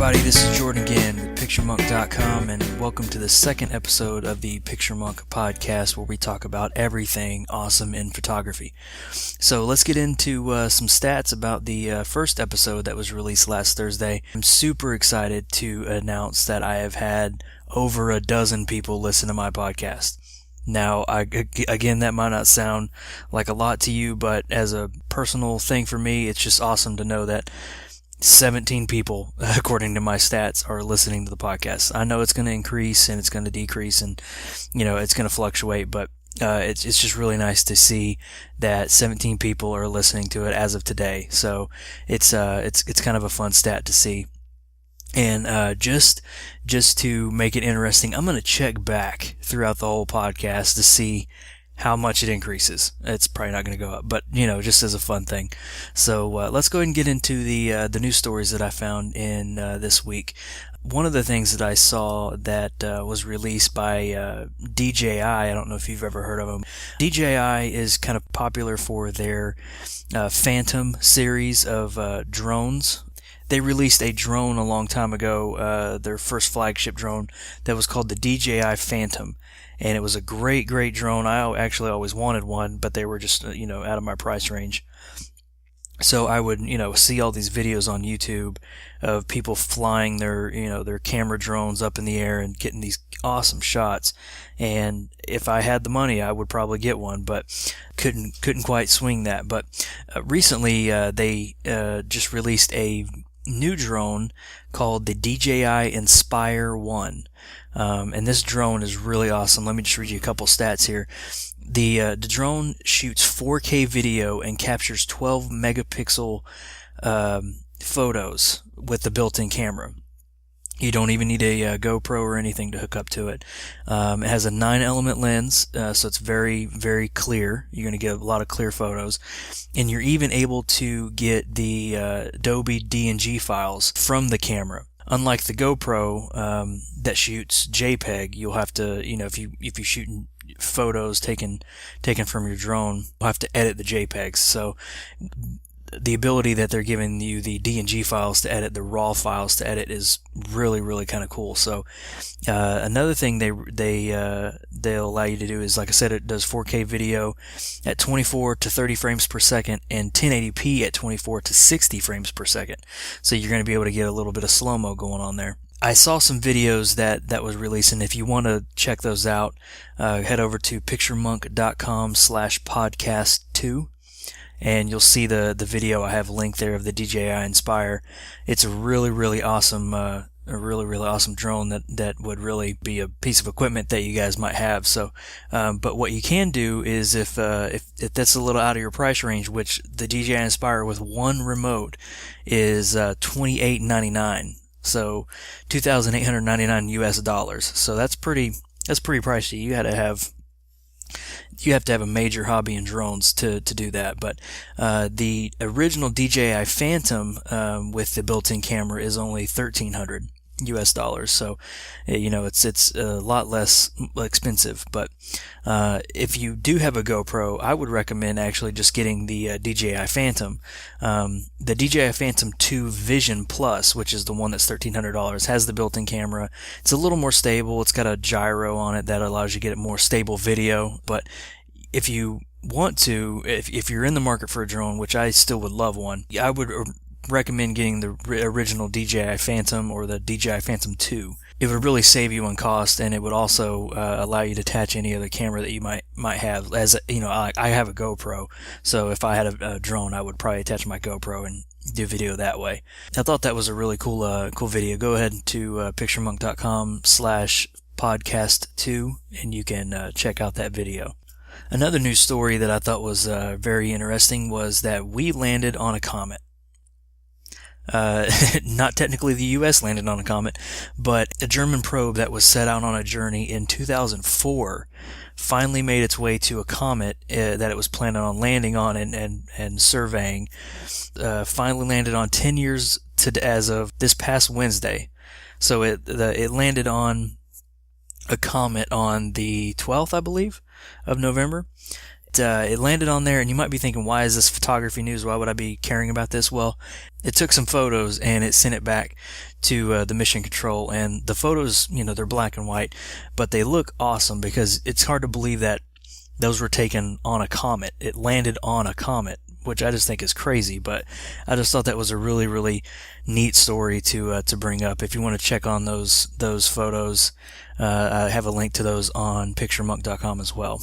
everybody, this is Jordan again with PictureMonk.com, and welcome to the second episode of the PictureMonk podcast, where we talk about everything awesome in photography. So let's get into some stats about the first episode that was released last Thursday. I'm super excited to announce that I have had over a dozen people listen to my podcast. Now, again, that might not sound like a lot to you, but as a personal thing for me, it's just awesome to know that 17 people, according to my stats, are listening to the podcast. I know it's going to increase and it's going to decrease, and it's going to fluctuate, but it's just really nice to see that 17 people are listening to it as of today. So it's kind of a fun stat to see. And just to make it interesting, I'm going to check back throughout the whole podcast to see how much it increases. It's probably not going to go up, but just as a fun thing. So let's go ahead and get into the news stories that I found in this week. One of the things that I saw that was released by DJI, I don't know if you've ever heard of them. DJI is kind of popular for their Phantom series of drones. They released a drone a long time ago, their first flagship drone, that was called the DJI Phantom. And it was a great drone. I actually always wanted one, but they were just, out of my price range. So I would, see all these videos on YouTube of people flying their camera drones up in the air and getting these awesome shots. And if I had the money, I would probably get one, but couldn't quite swing that. But recently, they just released a new drone called the DJI Inspire 1. And this drone is really awesome. Let me just read you a couple stats here. The drone shoots 4K video and captures 12 megapixel photos with the built-in camera. You don't even need a GoPro or anything to hook up to it. It has a 9-element lens, so it's very, very clear. You're going to get a lot of clear photos. And you're even able to get the Adobe DNG files from the camera. Unlike the GoPro that shoots JPEG, you'll have to, if you shoot photos taken from your drone, you'll have to edit the JPEGs. So the ability that they're giving you the DNG files to edit, the raw files to edit, is really kind of cool. So another thing they'll allow you to do is, like I said, it does 4K video at 24 to 30 frames per second and 1080p at 24 to 60 frames per second. So you're going to be able to get a little bit of slow-mo going on there. I saw some videos that was released, and if you want to check those out, head over to PictureMonk.com/podcast2. And you'll see the video I have linked there of the DJI Inspire. It's a really awesome awesome drone that would really be a piece of equipment that you guys might have. So, but what you can do is if that's a little out of your price range, which the DJI Inspire with one remote is $2,899. So $2,899 US. So that's pretty pricey. You have to have a major hobby in drones to do that. But the original DJI Phantom with the built-in camera is only $1,300 US. So it's a lot less expensive. But if you do have a GoPro, I would recommend actually just getting the DJI Phantom. The DJI Phantom 2 Vision Plus, which is the one that's $1,300, has the built-in camera. It's a little more stable. It's got a gyro on it that allows you to get more stable video. But if you want to, if you're in the market for a drone, which I still would love one, I would recommend getting the original DJI Phantom or the DJI Phantom 2. It would really save you on cost, and it would also allow you to attach any other camera that you might have. As I have a GoPro, so if I had a drone, I would probably attach my GoPro and do video that way. I thought that was a really cool video. Go ahead to PictureMonk.com/podcast2, and you can check out that video. Another news story that I thought was very interesting was that we landed on a comet. Not technically the U.S. landed on a comet, but a German probe that was set out on a journey in 2004 finally made its way to a comet that it was planning on landing on and surveying. Finally landed on 10 years as of this past Wednesday. So it landed on a comet on the 12th, I believe, of November. It landed on there, and you might be thinking, why is this photography news? Why would I be caring about this? Well, it took some photos and it sent it back to the mission control, and the photos, they're black and white, but they look awesome because it's hard to believe that those were taken on a comet. It landed on a comet, which I just think is crazy, but I just thought that was a really, really neat story to bring up. If you want to check on those photos, I have a link to those on PictureMonk.com as well.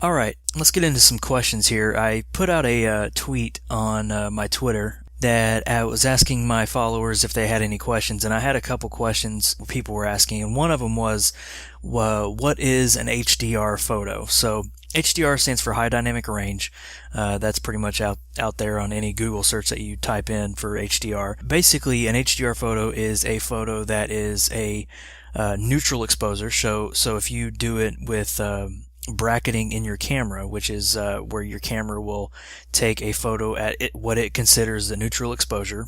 Alright, let's get into some questions here. I put out a tweet on my Twitter that I was asking my followers if they had any questions, and I had a couple questions people were asking, and one of them was, what is an HDR photo? So HDR stands for high dynamic range. That's pretty much out there on any Google search that you type in for HDR. Basically, an HDR photo is a photo that is a neutral exposure. So if you do it with bracketing in your camera, which is where your camera will take a photo at what it considers the neutral exposure.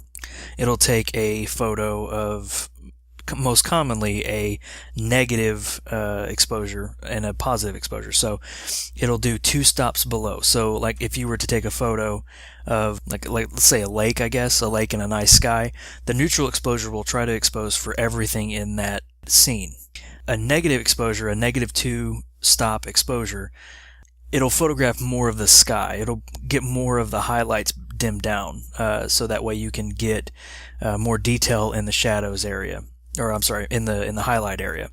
It'll take a photo of most commonly a negative exposure and a positive exposure. So it'll do two stops below. So like if you were to take a photo of like let's say a lake, I guess, a lake in a nice sky, the neutral exposure will try to expose for everything in that scene. A negative exposure, a negative 2 stop exposure, it'll photograph more of the sky. It'll get more of the highlights dimmed down, so that way you can get more detail in the shadows area, or I'm sorry, in the highlight area.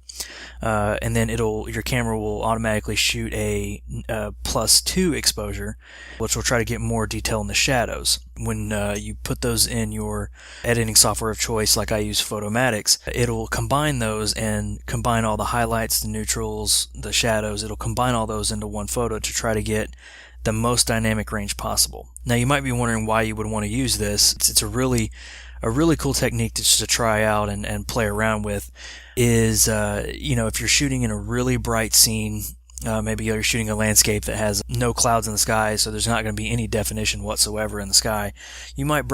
And then your camera will automatically shoot a +2 exposure, which will try to get more detail in the shadows. When you put those in your editing software of choice, like I use Photomatics, it'll combine those and combine all the highlights, the neutrals, the shadows. It'll combine all those into one photo to try to get the most dynamic range possible. Now you might be wondering why you would want to use this. It's a really cool technique to try out and play around with. Is if you're shooting in a really bright scene, maybe you're shooting a landscape that has no clouds in the sky, so there's not going to be any definition whatsoever in the sky, you might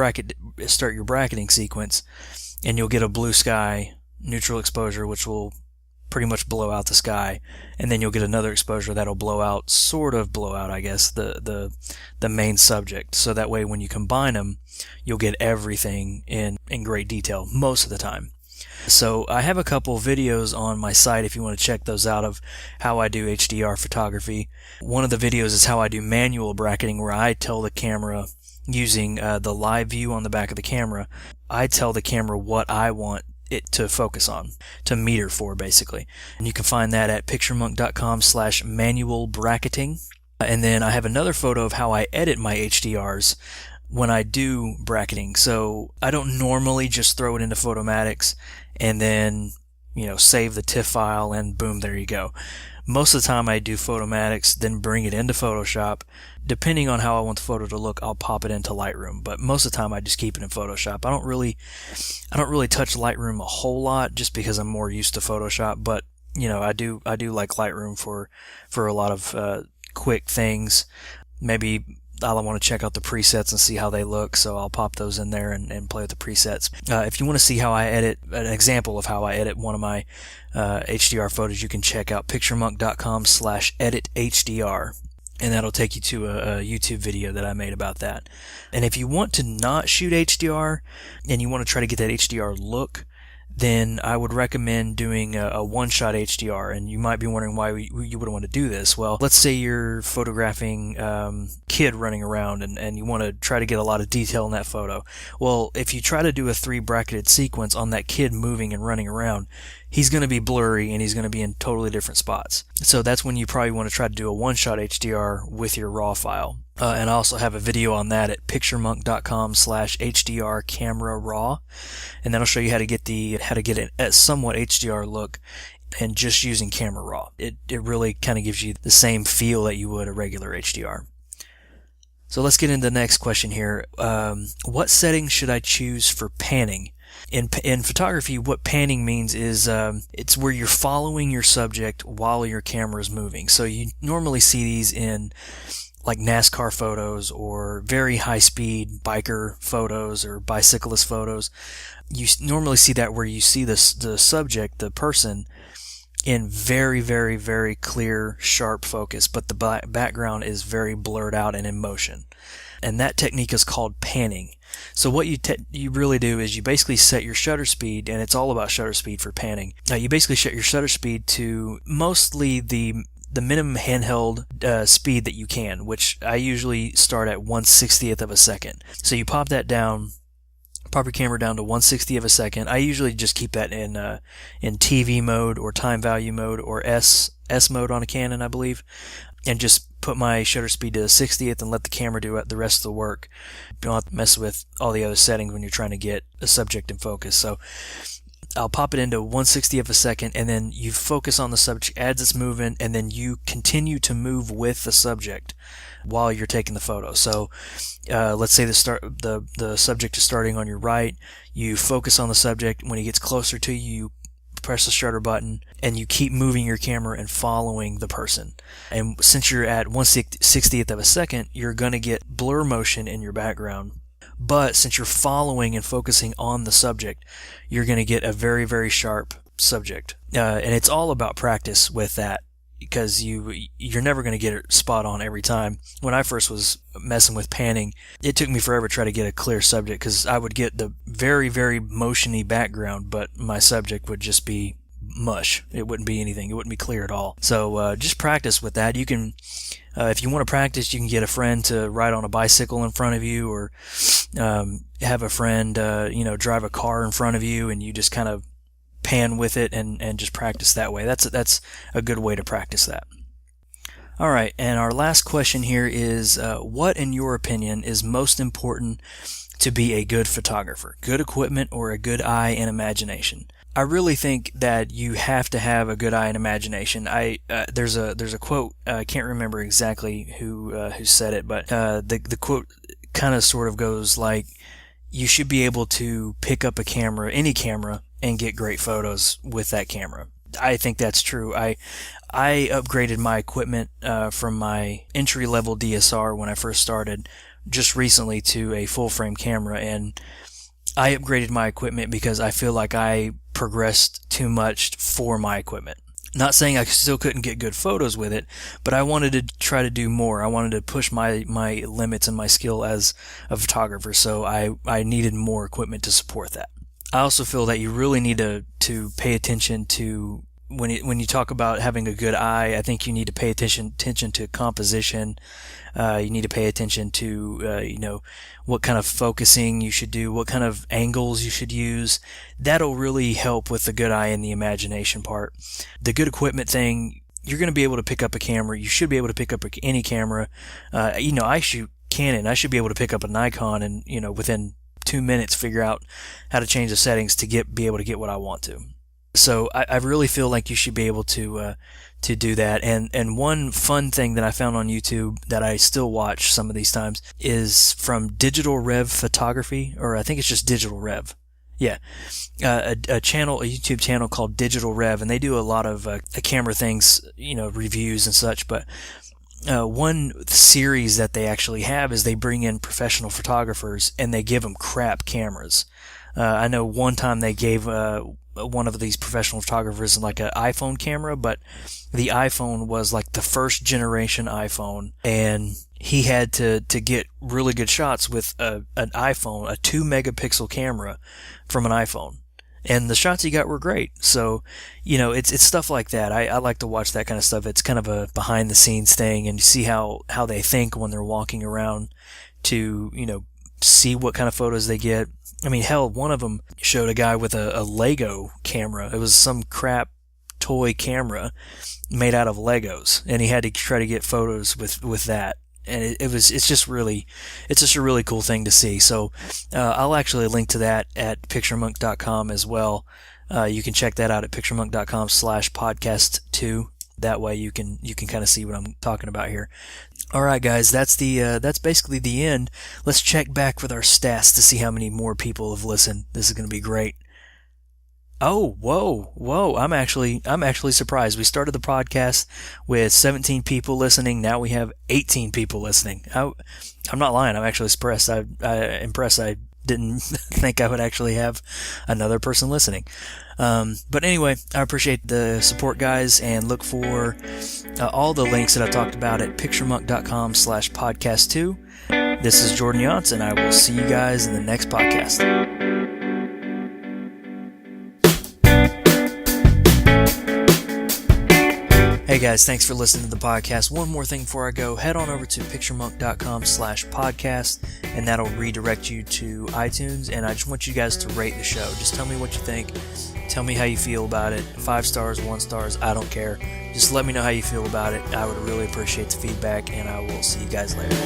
start your bracketing sequence, and you'll get a blue sky neutral exposure, which will pretty much blow out the sky, and then you'll get another exposure that'll blow out, I guess, the main subject. So that way when you combine them, you'll get everything in great detail most of the time. So I have a couple videos on my site if you want to check those out of how I do HDR photography. One of the videos is how I do manual bracketing, where I tell the camera, using the live view on the back of the camera, I tell the camera what I want it to focus on, to meter for, basically. And you can find that at PictureMonk.com/manual bracketing. And then I have another photo of how I edit my HDRs when I do bracketing. So I don't normally just throw it into Photomatics and then, save the TIFF file and boom, there you go. Most of the time I do Photomatics, then bring it into Photoshop. Depending on how I want the photo to look, I'll pop it into Lightroom, but most of the time I just keep it in Photoshop. I don't really touch Lightroom a whole lot, just because I'm more used to Photoshop, but I do like Lightroom for a lot of quick things. Maybe I'll want to check out the presets and see how they look, so I'll pop those in there and play with the presets. If you want to see how I edit, an example of how I edit one of my HDR photos, you can check out PictureMonk.com/editHDR, and that'll take you to a YouTube video that I made about that. And if you want to not shoot HDR and you want to try to get that HDR look, then I would recommend doing a one-shot HDR. And you might be wondering why you would want to do this. Well, let's say you're photographing kid running around and you want to try to get a lot of detail in that photo. Well, if you try to do a 3 bracketed sequence on that kid moving and running around, he's going to be blurry and he's going to be in totally different spots. So that's when you probably want to try to do a one-shot HDR with your RAW file. And I also have a video on that at PictureMonk.com/HDR camera raw, and that'll show you how to get a somewhat HDR look and just using camera raw. It really kind of gives you the same feel that you would a regular HDR. So let's get into the next question here. What settings should I choose for panning? In photography, what panning means is it's where you're following your subject while your camera is moving. So you normally see these in like NASCAR photos or very high-speed biker photos or bicyclist photos. You normally see that where you see the subject, the person, in very, very, very clear, sharp focus, but the background is very blurred out and in motion. And that technique is called panning. So what you really do is you basically set your shutter speed, and it's all about shutter speed for panning. You basically set your shutter speed to mostly the minimum handheld speed that you can, which I usually start at 1/60th of a second. So you pop your camera down to 1/60th of a second. I usually just keep that in TV mode or time value mode or S mode on a Canon, I believe, and just put my shutter speed to 60th and let the camera do the rest of the work. You don't have to mess with all the other settings when you're trying to get a subject in focus. So I'll pop it into 1/60th of a second, and then you focus on the subject as it's moving, and then you continue to move with the subject while you're taking the photo. So let's say the subject is starting on your right. You focus on the subject. When he gets closer to you, you press the shutter button, and you keep moving your camera and following the person. And since you're at 1/60th of a second, you're going to get blur motion in your background. But since you're following and focusing on the subject, you're going to get a very, very sharp subject. And it's all about practice with that, because you're never going to get it spot on every time. When I first was messing with panning, it took me forever to try to get a clear subject, because I would get the very, very motiony background, but my subject would just be mush. It wouldn't be anything. It wouldn't be clear at all. So just practice with that. You can, if you want to practice, you can get a friend to ride on a bicycle in front of you, or have a friend drive a car in front of you, and you just kind of pan with it and just practice that way. That's a good way to practice that. Alright, and our last question here is, what in your opinion is most important to be a good photographer? Good equipment or a good eye and imagination? I really think that you have to have a good eye and imagination. There's a quote, I can't remember exactly who said it, but the quote kind of sort of goes like, you should be able to pick up a camera, any camera, and get great photos with that camera. I think that's true. I upgraded my equipment from my entry-level DSR when I first started just recently to a full-frame camera, and I upgraded my equipment because I feel like I progressed too much for my equipment. Not saying I still couldn't get good photos with it, but I wanted to try to do more. I wanted to push my limits and my skill as a photographer, so I needed more equipment to support that. I also feel that you really need to pay attention to, when you talk about having a good eye, I think you need to pay attention to composition. You need to pay attention to what kind of focusing you should do, what kind of angles you should use. That'll really help with the good eye and the imagination part. The good equipment thing, you're going to be able to pick up a camera. You should be able to pick up any camera. I shoot Canon. I should be able to pick up a Nikon and within 2 minutes figure out how to change the settings to be able to get what I want to. So I really feel like you should be able to do that. And one fun thing that I found on YouTube that I still watch some of these times is from Digital Rev Photography, or I think it's just Digital Rev. Yeah, a YouTube channel called Digital Rev, and they do a lot of camera things, reviews and such. But one series that they actually have is they bring in professional photographers and they give them crap cameras. I know one time they gave one of these professional photographers like an iPhone camera, but the iPhone was like the first generation iPhone, and he had to get really good shots with an iPhone, a 2 megapixel camera from an iPhone. And the shots he got were great. So, it's stuff like that. I like to watch that kind of stuff. It's kind of a behind the scenes thing, and you see how they think when they're walking around to, see what kind of photos they get. I mean, hell, one of them showed a guy with a Lego camera. It was some crap toy camera made out of Legos, and he had to try to get photos with that. And it's just a really cool thing to see. So I'll actually link to that at PictureMonk.com as well. You can check that out at PictureMonk.com/podcast2. That way you can kind of see what I'm talking about here. All right, guys, that's basically the end. Let's check back with our stats to see how many more people have listened. This is going to be great. Oh, whoa! I'm actually surprised. We started the podcast with 17 people listening. Now we have 18 people listening. I'm not lying. I'm actually impressed. I didn't think I would actually have another person listening. But anyway, I appreciate the support, guys, and look for all the links that I talked about at PictureMonk.com/podcast2. This is Jordan Yance, and I will see you guys in the next podcast. Hey guys, thanks for listening to the podcast. One more thing before I go, head on over to PictureMonk.com/podcast, and that'll redirect you to iTunes. And I just want you guys to rate the show. Just tell me what you think. Tell me how you feel about it. 5 stars, 1 stars, I don't care. Just let me know how you feel about it. I would really appreciate the feedback, and I will see you guys later.